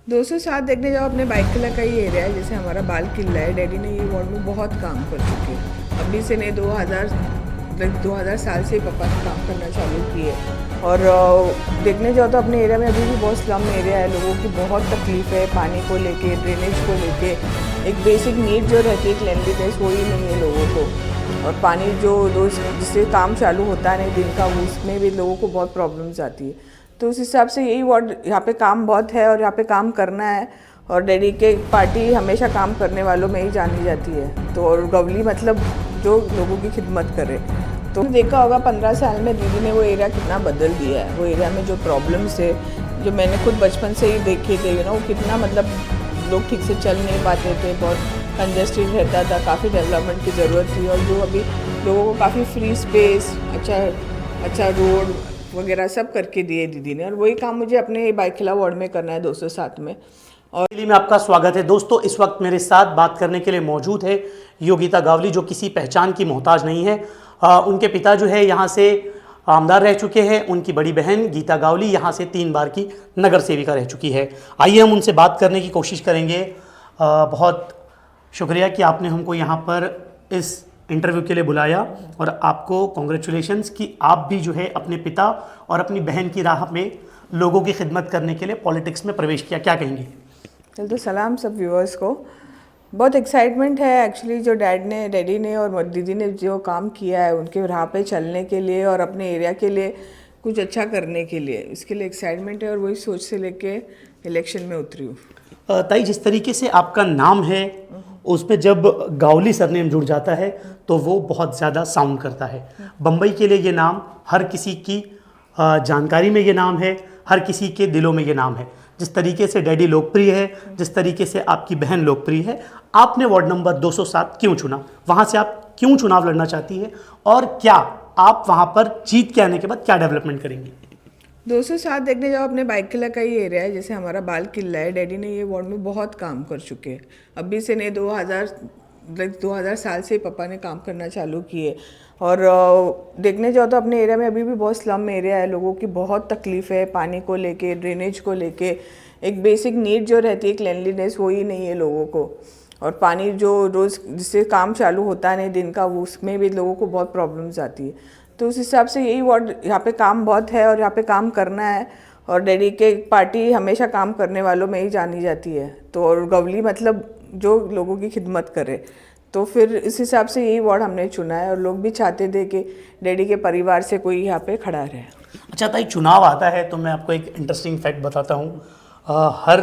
207 देखने जाओ अपने बाइक किला का ही एरिया है। जैसे हमारा बाल किला है, डैडी ने ये वार्ड में बहुत काम कर चुके हैं। अभी से नहीं 2000 साल से ही पापा ने काम करना चालू किए। और देखने जाओ तो अपने एरिया में अभी भी बहुत स्लम एरिया है, लोगों की बहुत तकलीफ है पानी को लेके, ड्रेनेज को लेके। एक बेसिक नीड जो रहती है क्लेanलीनेस, वो ही नहीं है लोगों को। और पानी जो रोज़ जिससे काम चालू होता है नहीं दिन का, उसमें भी लोगों को बहुत प्रॉब्लम्स आती है। तो उस हिसाब से यही वार्ड, यहाँ पे काम बहुत है और यहाँ पे काम करना है। और डैडी के पार्टी हमेशा काम करने वालों में ही जानी जाती है। तो और गवली मतलब जो लोगों की खिदमत करे। तो देखा होगा 15 साल में दीदी ने वो एरिया कितना बदल दिया है। वो एरिया में जो प्रॉब्लम्स है, जो मैंने खुद बचपन से ही देखे थे वो कितना मतलब लोग ठीक से चल नहीं पाते थे, बहुत कंजेस्टेड रहता था, काफ़ी डेवलपमेंट की ज़रूरत थी। और जो अभी लोगों को काफ़ी फ्री स्पेस, अच्छा रोड वगैरह सब करके दिए दीदी ने। और वही काम मुझे अपने बाइक किला वार्ड में करना है 207 में। और में आपका स्वागत है दोस्तों। इस वक्त मेरे साथ बात करने के लिए मौजूद है योगिता गावली, जो किसी पहचान की मोहताज नहीं है। उनके पिता जो है यहाँ से आमदार रह चुके हैं। उनकी बड़ी बहन गीता गावली यहाँ से 3 बार की नगर सेविका रह चुकी है। आइए हम उनसे बात करने की कोशिश करेंगे। बहुत शुक्रिया कि आपने हमको यहाँ पर इस इंटरव्यू के लिए बुलाया, और आपको कॉन्ग्रेचुलेशंस कि आप भी जो है अपने पिता और अपनी बहन की राह में लोगों की खिदमत करने के लिए पॉलिटिक्स में प्रवेश किया। क्या कहेंगे? चल तो सलाम सब व्यूअर्स को। बहुत एक्साइटमेंट है एक्चुअली, जो डैडी ने और दीदी ने जो काम किया है उनके राह पे चलने के लिए और अपने एरिया के लिए कुछ अच्छा करने के लिए, इसके लिए एक्साइटमेंट है। और वही सोच से लेके इलेक्शन में उतरी हूँ। ताई, जिस तरीके से आपका नाम है उसमें जब गावली सरनेम जुड़ जाता है तो वो बहुत ज़्यादा साउंड करता है। बम्बई के लिए ये नाम, हर किसी की जानकारी में ये नाम है, हर किसी के दिलों में ये नाम है। जिस तरीके से डैडी लोकप्रिय है, जिस तरीके से आपकी बहन लोकप्रिय है, आपने वार्ड नंबर 207 क्यों चुना? वहाँ से आप क्यों चुनाव लड़ना चाहती है, और क्या आप वहाँ पर जीत के आने के बाद क्या डेवलपमेंट करेंगी? 207 देखने जाओ अपने बाइक किला का ही एरिया है। जैसे हमारा बाल किला है, डैडी ने ये वार्ड में बहुत काम कर चुके हैं। अभी से नहीं 2000 साल से ही पापा ने काम करना चालू किए। और देखने जाओ तो अपने एरिया में अभी भी बहुत स्लम एरिया है, लोगों की बहुत तकलीफ है पानी को लेके, ड्रेनेज को लेके। एक बेसिक नीड जो रहती है क्लेanलीनेस, वो ही नहीं है लोगों को। और पानी जो रोज़ जिससे काम चालू होता है नहीं दिन का, उसमें भी लोगों को बहुत प्रॉब्लम्स आती है। तो उस हिसाब से यही वार्ड, यहाँ पे काम बहुत है और यहाँ पे काम करना है। और डैडी के पार्टी हमेशा काम करने वालों में ही जानी जाती है। तो और गवली मतलब जो लोगों की खिदमत करे। तो फिर इस हिसाब से यही वार्ड हमने चुना है। और लोग भी चाहते थे कि डैडी के परिवार से कोई यहाँ पे खड़ा रहे। अच्छा ताई, चुनाव आता है तो मैं आपको एक इंटरेस्टिंग फैक्ट बताता हूँ। हर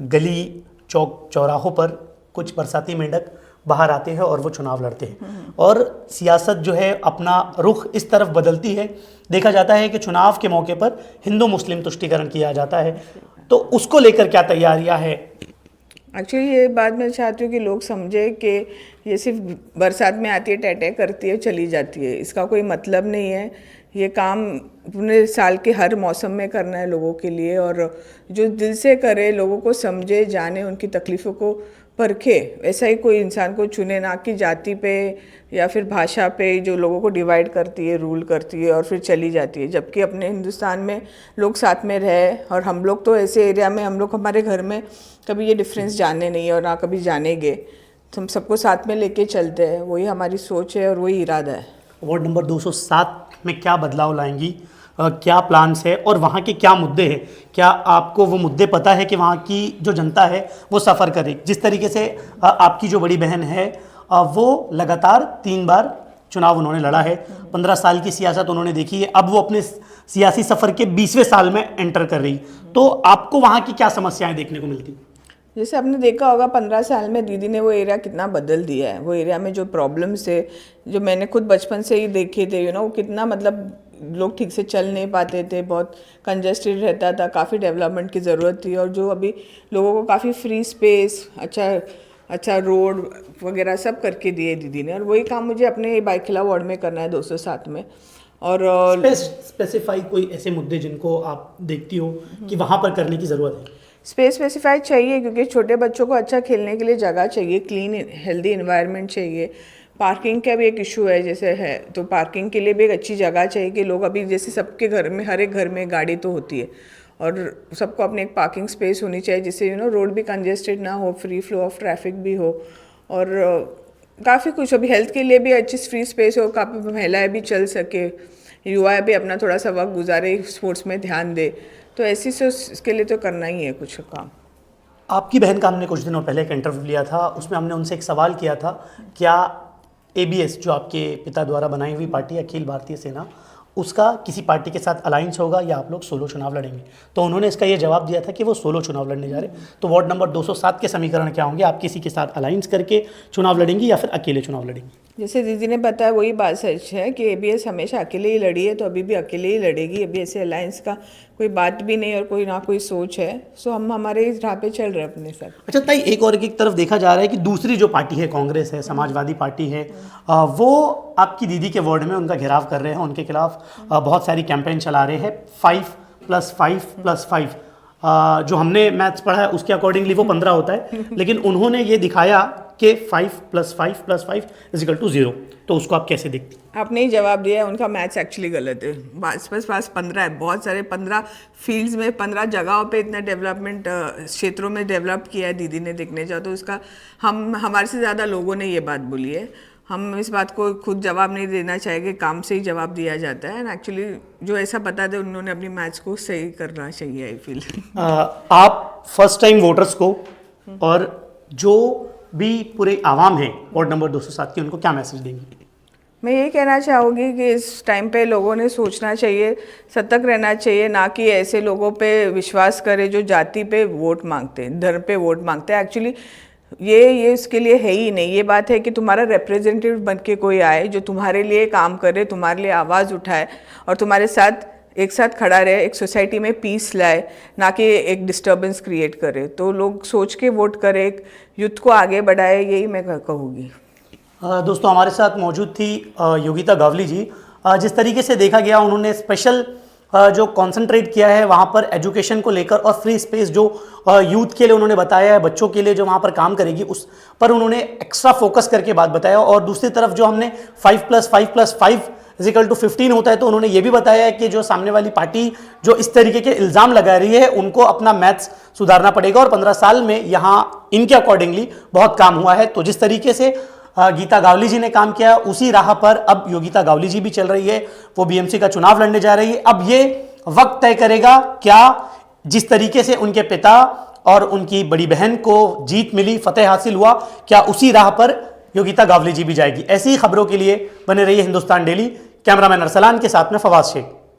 गली चौक चौराहों पर कुछ बरसाती मेंढक बाहर आते हैं और वो चुनाव लड़ते हैं। और सियासत जो है अपना रुख इस तरफ बदलती है। देखा जाता है कि चुनाव के मौके पर हिंदू मुस्लिम तुष्टीकरण किया जाता है, तो उसको लेकर क्या तैयारियां है? एक्चुअली ये बात मैं चाहती हूँ कि लोग समझे कि ये सिर्फ बरसात में आती है, टहटे करती है, चली जाती है, इसका कोई मतलब नहीं है। ये काम पूरे साल के हर मौसम में करना है लोगों के लिए। और जो दिल से करे, लोगों को समझे, जाने, उनकी तकलीफ़ों को परखे, ऐसा ही कोई इंसान को चुने, ना कि जाति पे या फिर भाषा पे जो लोगों को डिवाइड करती है, रूल करती है और फिर चली जाती है। जबकि अपने हिंदुस्तान में लोग साथ में रहे। और हम लोग तो ऐसे एरिया में, हम लोग हमारे घर में कभी ये डिफरेंस जाने नहीं है और ना कभी जानेंगे। तो हम सबको साथ में लेके चलते हैं, वही हमारी सोच है और वही इरादा है। वार्ड नंबर 207 में क्या बदलाव लाएंगी? क्या प्लान्स है और वहाँ के क्या मुद्दे हैं? क्या आपको वो मुद्दे पता है कि वहाँ की जो जनता है वो सफ़र करे? जिस तरीके से आपकी जो बड़ी बहन है वो लगातार 3 बार चुनाव उन्होंने लड़ा है, 15 साल की सियासत उन्होंने देखी है, अब वो अपने सियासी सफ़र के 20वें साल में एंटर कर रही। तो आपको वहाँ की क्या समस्याएं देखने को मिलती? जैसे आपने देखा होगा 15 साल में दीदी ने वो एरिया कितना बदल दिया है। वो एरिया में जो प्रॉब्लम्स है, जो मैंने खुद बचपन से ही देखे थे, वो कितना मतलब लोग ठीक से चल नहीं पाते थे, बहुत कंजेस्टेड रहता था, काफ़ी डेवलपमेंट की ज़रूरत थी। और जो अभी लोगों को काफ़ी फ्री स्पेस, अच्छा रोड वगैरह सब करके दिए दीदी ने। और वही काम मुझे अपने बाइक किला वार्ड में करना है 207 में। और स्पेसिफाई कोई ऐसे मुद्दे जिनको आप देखती हो कि वहाँ पर करने की ज़रूरत है? स्पेस स्पेसिफाइड चाहिए, क्योंकि छोटे बच्चों को अच्छा खेलने के लिए जगह चाहिए, क्लीन हेल्दी इन्वायरमेंट चाहिए। पार्किंग का भी एक इशू है जैसे है, तो पार्किंग के लिए भी एक अच्छी जगह चाहिए कि लोग, अभी जैसे सबके घर में, हर एक घर में गाड़ी तो होती है। और सबको अपनी एक पार्किंग स्पेस होनी चाहिए जिससे रोड भी कंजेस्टेड ना हो, फ्री फ्लो ऑफ ट्रैफिक भी हो, और काफ़ी कुछ अभी हेल्थ के लिए भी अच्छी फ्री स्पेस हो, काफ़ी महिलाएं भी चल सके, युवा भी अपना थोड़ा सा वक्त गुजारे, स्पोर्ट्स में ध्यान दे, तो ऐसी इसके लिए तो करना ही है कुछ काम। आपकी बहन का हमने कुछ दिनों पहले एक इंटरव्यू लिया था, उसमें हमने उनसे एक सवाल किया था, क्या एबीएस जो आपके पिता द्वारा बनाई हुई पार्टी अखिल भारतीय सेना, उसका किसी पार्टी के साथ अलायंस होगा या आप लोग सोलो चुनाव लड़ेंगे? तो उन्होंने इसका ये जवाब दिया था कि वो सोलो चुनाव लड़ने जा रहे हैं। तो वार्ड नंबर 207 के समीकरण क्या होंगे? आप किसी के साथ अलायंस करके चुनाव लड़ेंगी या फिर अकेले चुनाव लड़ेंगी? जैसे दीदी ने बताया वही बात सच है कि एबीएस हमेशा अकेले ही लड़ी है, तो अभी भी अकेले ही लड़ेगी। अभी ऐसे अलायंस का कोई बात भी नहीं और कोई ना कोई सोच है, सो हम हमारे इस राह पे चल रहे हैं अपने साथ। अच्छा ताई, एक और एक तरफ देखा जा रहा है कि दूसरी जो पार्टी है, कांग्रेस है, समाजवादी पार्टी है, वो आपकी दीदी के वार्ड में उनका घेराव कर रहे हैं, उनके खिलाफ बहुत सारी कैंपेन चला रहे हैं। 5+5+5 जो हमने मैथ्स पढ़ा है उसके अकॉर्डिंगली वो 15 होता है, लेकिन उन्होंने ये दिखाया कि 5+5+5 = 0। तो उसको आप कैसे देखती? आपने ही जवाब दिया है, उनका मैथ्स एक्चुअली गलत है। पास 15 है, बहुत सारे 15 फील्ड्स में 15 जगहों पे इतना डेवलपमेंट क्षेत्रों में डेवलप किया है दीदी ने, देखने जाओ तो उसका हमारे से ज़्यादा लोगों ने ये बात बोली है। हम इस बात को खुद जवाब नहीं देना चाहेंगे, काम से ही जवाब दिया जाता है। एंड एक्चुअली जो ऐसा बता दे उन्होंने अपनी मैथ्स को सही करना चाहिए, आई फील। आप फर्स्ट टाइम वोटर्स को और जो भी पूरे आवाम है वार्ड नंबर 207 की, उनको क्या मैसेज देंगी? मैं ये कहना चाहूँगी कि इस टाइम पे लोगों ने सोचना चाहिए, सतर्क रहना चाहिए, ना कि ऐसे लोगों पे विश्वास करे जो जाति पे वोट मांगते हैं, धर्म पे वोट मांगते हैं। एक्चुअली ये इसके लिए है ही नहीं। ये बात है कि तुम्हारा रिप्रेजेंटेटिव बन के कोई आए जो तुम्हारे लिए काम करे, तुम्हारे लिए आवाज़ उठाए और तुम्हारे साथ एक साथ खड़ा रहे, एक सोसाइटी में पीस लाए, ना कि एक डिस्टर्बेंस क्रिएट करे। तो लोग सोच के वोट करें, एक युद्ध को आगे बढ़ाए, यही मैं कहूँगी। दोस्तों, हमारे साथ मौजूद थी योगिता गावली जी। जिस तरीके से देखा गया, उन्होंने स्पेशल जो कंसंट्रेट किया है वहाँ पर एजुकेशन को लेकर, और फ्री स्पेस जो यूथ के लिए उन्होंने बताया है, बच्चों के लिए जो वहाँ पर काम करेगी उस पर उन्होंने एक्स्ट्रा फोकस करके बात बताया। और दूसरी तरफ जो हमने 5+5+5 = 15 होता है, तो उन्होंने ये भी बताया है कि जो सामने वाली पार्टी जो इस तरीके के इल्ज़ाम लगा रही है उनको अपना मैथ्स सुधारना पड़ेगा, और 15 साल में यहाँ इनके अकॉर्डिंगली बहुत काम हुआ है। तो जिस तरीके से गीता गावली जी ने काम किया, उसी राह पर अब योगिता गावली जी भी चल रही है। वो बीएमसी का चुनाव लड़ने जा रही है। अब ये वक्त तय करेगा क्या जिस तरीके से उनके पिता और उनकी बड़ी बहन को जीत मिली, फतेह हासिल हुआ, क्या उसी राह पर योगिता गावली जी भी जाएगी? ऐसी ही खबरों के लिए बने रहिए हिंदुस्तान डेली। कैमरामैन अरसलान के साथ में फवाद शेख।